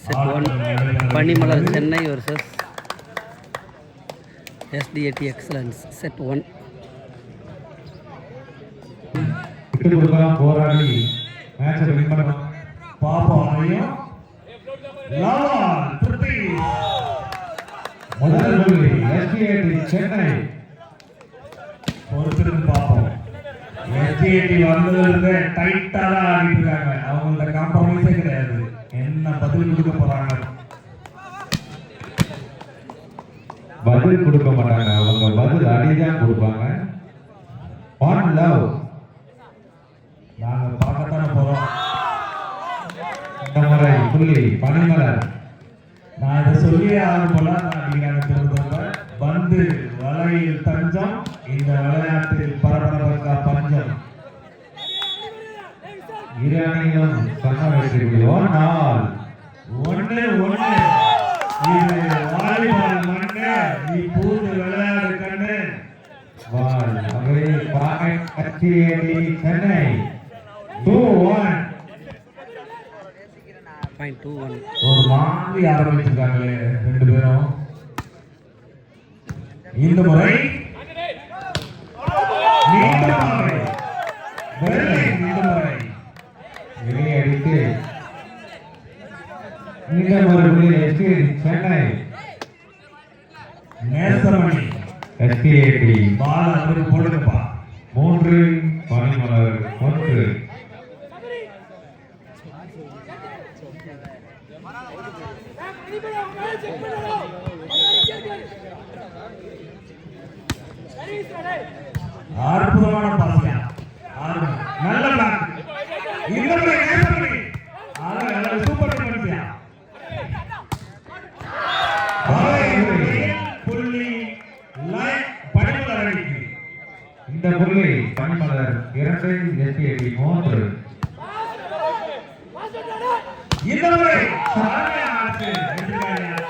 Set 1 Panimalar Chennai versus SDAT excellence set 1. போராடி மேட்சை win பண்ணணும். பாப்போம் ஐயோ லால் திருப்பி முதல் புள்ளி SDAT சென்னை. பொறுத்திருந்து பார்ப்போம். SDAT வந்ததுல டைட்டா தான் ஆடிட்டு இருக்காங்க. அவங்களோட காம்ப்ரமைஸே கிடையாது. என்ன பதில் கொடுக்க போறாங்க? பதில் கொடுக்க மாட்டாங்க. அவங்க பதில் அடிதான் கொடுப்பாங்க. ஒன் லவ் நாங்க பார்க்கத்தானே போறோம். இந்த முறை புள்ளி பனிமலர். நான் இதை சொல்லியே ஆகும் போல பந்து வலையில் தஞ்சம், இந்த விளையாட்டில் பரபரப்பா பஞ்சம். இரு அணியும் சம வெற்றி. ஒன்னால் ஒன்று ஒன்று. இது வாலிபால் மண்ணு, நீ பூந்து விளையாடு கண்ணு. பால் அவை பாயிண்ட் SDAT சென்னை 2-1. ஒரு மாதிரி ஆரம்பிச்சிருக்காங்களே ரெண்டு பேரும். இந்த முறை அடித்து இந்த முறை SDAT சென்னை நேசமணி SDAT பால் அவருக்கு போடுங்கப்பா. 3 பனிமலர் 1. அற்புதமான பாசியா, நல்ல பிளாக். இந்த முறை நேசமணி சூப்பர் பாசியா. புள்ளி பனிமலர் அடிக்கு. இந்த புள்ளி பனிமலர் 2, SDAT 3. இந்த முறை SDAT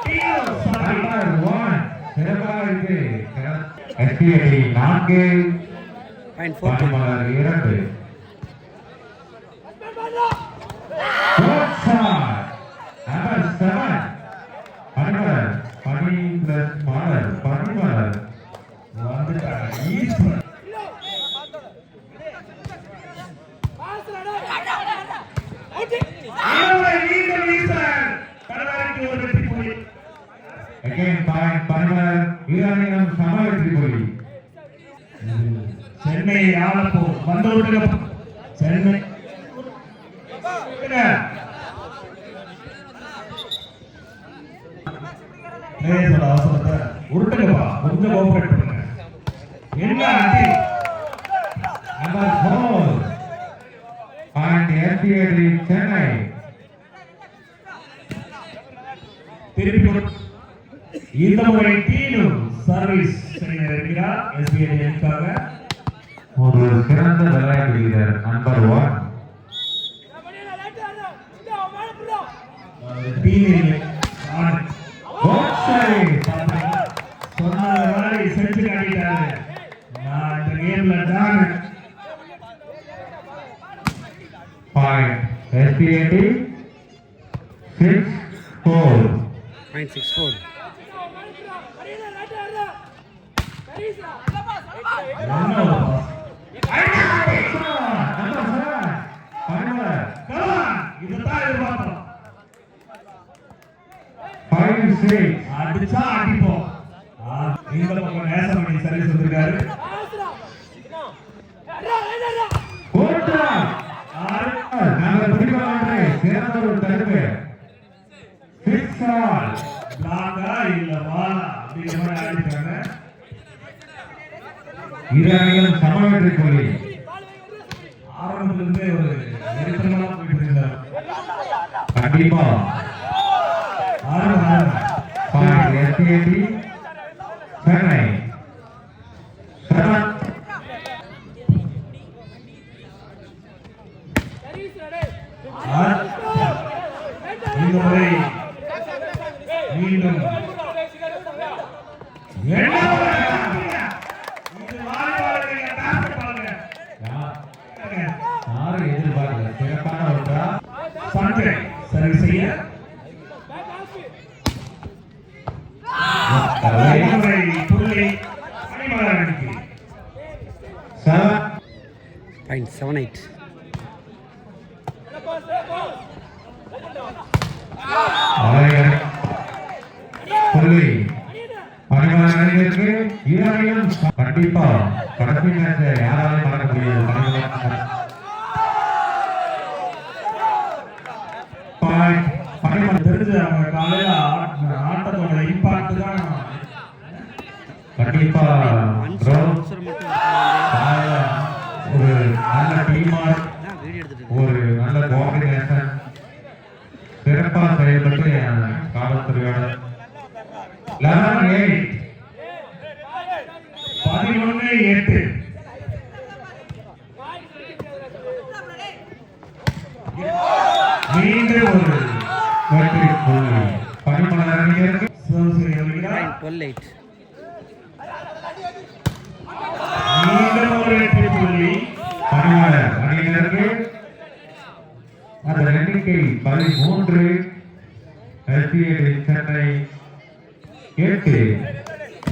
4, பனிமலர் 2. பனிமலர் பனி பிளஸ் மலர் பனிமலர் வந்துட்டாங்க. சென்னை ஆளப்போ வந்தோடு சென்னை அவசரத்தை உருட்டுங்கப்பா, கொஞ்சம் கோஆபரேட் பண்ணுங்க. என்ன aunty number 4 point SDAT Chennai. திருப்பி இந்த முறை டீனும் சர்வீஸ் செய்கிறார் SDAT-க்காக. ஒரு சிறந்த விளையாட்டு வீரர் நம்பர் 1. செஞ்சு காட்டிட்டாரு. நான் இந்த கேம்ல தான் பாயிண்ட் SDAT 6-4. அடிச்சா அடிப்போம். இந்த பக்கம் நேசமணி சர்வீஸ் வந்திருக்காரு. சமவெற்றி புள்ளி. ஆரம்பத்திலிருந்தே ஒரு நெருக்கமா போயிட்டு இருந்தார். கண்டிப்பா SDAT சென்னை 7. இந்த முறை மீண்டும் யாரும் எதிர்பார்க்கல. சிறப்பான ஒன்றா சரி செய்ய புள்ளி பனிமலர் அணிக்கு. 0.78. புள்ளி பனிமலர் அணிக்கு. இரண்டையும் கண்டிப்பா கடைசி மேட்சை யாராலும் மறக்க முடியாது. பனிமலர் தெரிஞ்சு அவங்க காலையில ஆட்டத்தோட இம்பாக்ட் தான் கண்டிப்பா ஒரு நல்ல டீமா ஒரு நல்ல கோஆர்டினேஷன் சிறப்பா செயல்பட்டு காவல்துறையோட 11-8 மீண்டும் ஒரு வெற்றி புள்ளி பனிமலர் அணியினருக்கு. 0.28. மீண்டும் ஒரு வெற்றி புள்ளி பனிமலர் அணியினருக்கு. அந்த எண்ணிக்கை 13. LCAD சென்னை 8.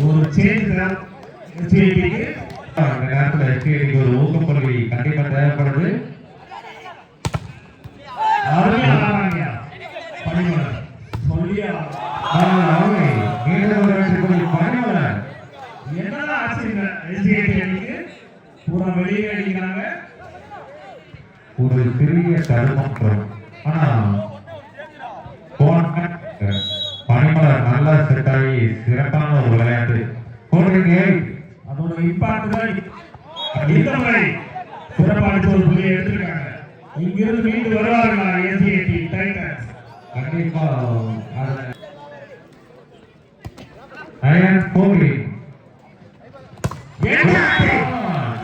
ஒரு சேஞ்ச் தான் எஸ்சிஐடிக்கு. இந்த நேரத்தில் LCAD ஒரு ஊக்கப்புள்ளி கண்டிப்பா தேவைப்படுது. அருமையா ஆடுறாங்க பனிமலர். சொல்லியா மீண்டும் ஒரு வெற்றி புள்ளி பனிமலர். என்னடா ஆச்சுங்க எஸ்சிஐடி அணிக்கு பூரா வெளியே அடிக்கிறாங்க. ஒரு சிறிய தடுமாற்றம். ஆனா பனிமலர் நல்லா செட் ஆகி சிறப்பான ஒரு விளையாட்டு போடுறீங்க. அதோட இம்பாக்ட் தான் இந்த முறை சிறப்பான ஒரு புள்ளியை எடுத்திருக்காங்க. இங்கிருந்து மீண்டு வருவார்களா எஸ்சிஐடி டைட்டன்ஸ்? கண்டிப்பா அயன் போகி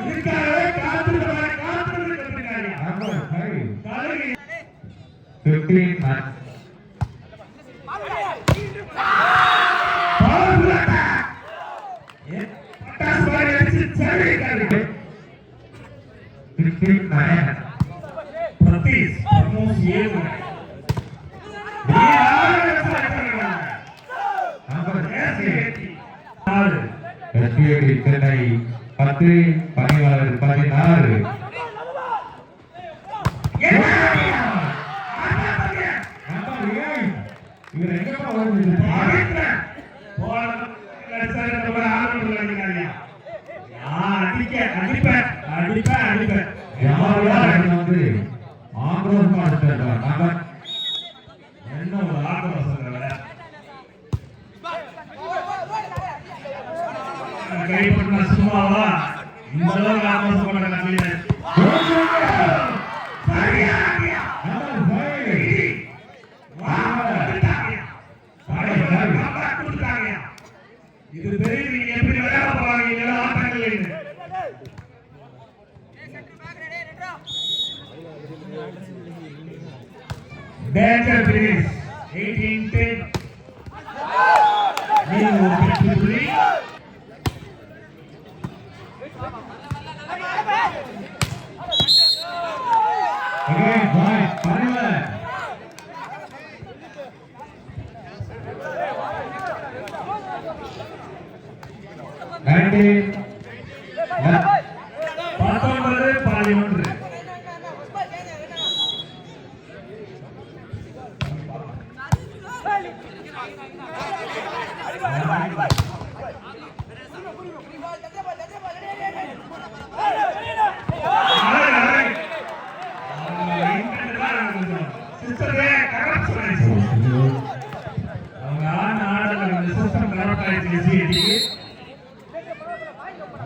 இதுக்காகவே காத்திருக்கிறாங்க. 15 SPAD சென்னை 10 பனிமலர் 16. இவர் எங்கப்பா வந்து வந்து ஆக்ரோஷமா எடுத்துருக்காங்க. என்ன ஒரு ஆக்ரோஷம் கைப்பற்றின சும்மாவா இந்த அளவுக்கு ஆக்ரோஷம் பண்ண இது தெரியுது நீங்க எப்படி விளையாட போறாங்க ஆட்டங்கள். Danger finish 18-10. நீங்க ஒரு வெற்றி புள்ளி. Again, point, பனிமலர். Nineteen. 19-11.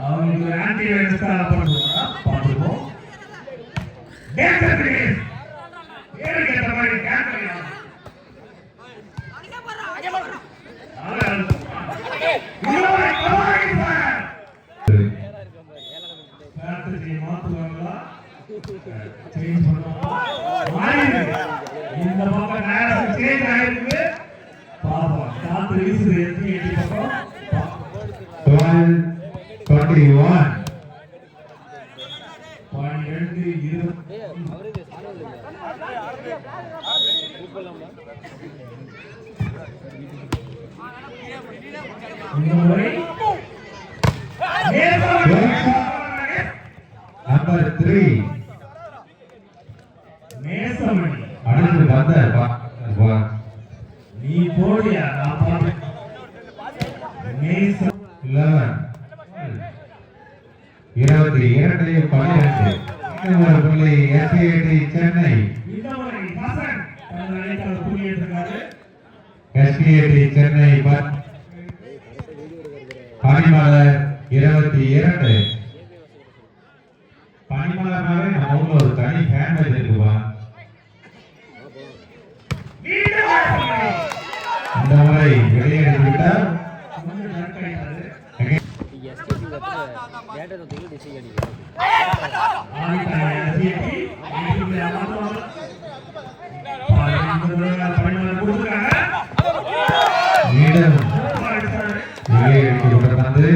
அவங்களுக்கு ஆன்டி வைரஸ் பார்த்துருக்கோம். பேருக்கு ஏற்ற மாதிரி மாற்றுவாங்களா சேஞ்ச் பண்ணுவாங்க. இந்த பக்கம் நேரம் சேஞ்ச் ஆயிருக்கு. பாப்போம் காத்து வீசுது எத்தி பக்கம் 12-21. 12-20. இந்த முறை நம்பர் 3 நேசமணி அடுத்து வந்த நீ போடியா நான் பாப்பேன். நேசம் 11 22 12 இன்னொரு புள்ளி SKT சென்னை இந்த முறை ஹசன் தனது அழைத்தால் புள்ளியிட்டிருக்காரு. SKT சென்னை பனிமலர் 22 பனிமலர்னாலே நம்ம ஊர்ல ஒரு தனி ஃபேன் பேஜ் இருக்குப்பா. இந்த முறை வெளியேறி விட்டார். கொஞ்சம் நற்கையாரு. ஆடிட்டாங்க SKT. இதுக்கு அப்புறம் பணிமலர் கொடுத்துருக்காங்க. மீண்டும் அடித்தாரு. வெளியேறி விட்டது.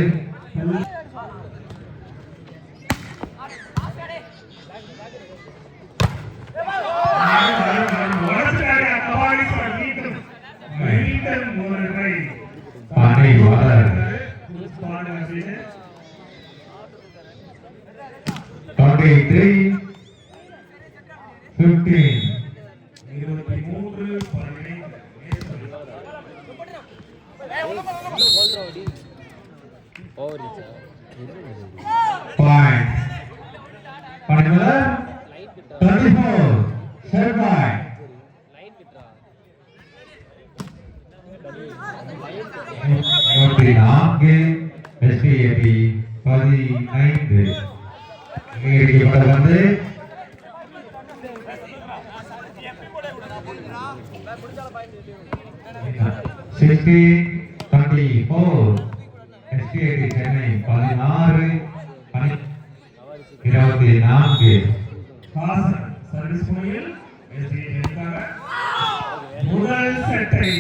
பானை மலர் 23 15 point பனிமலர் 34 செவ்வாய் நான்கு SKT 15 வந்து 16-24 SKT சென்னை 16 24 சர்வீஸ் முறையில் முதல் செட்டை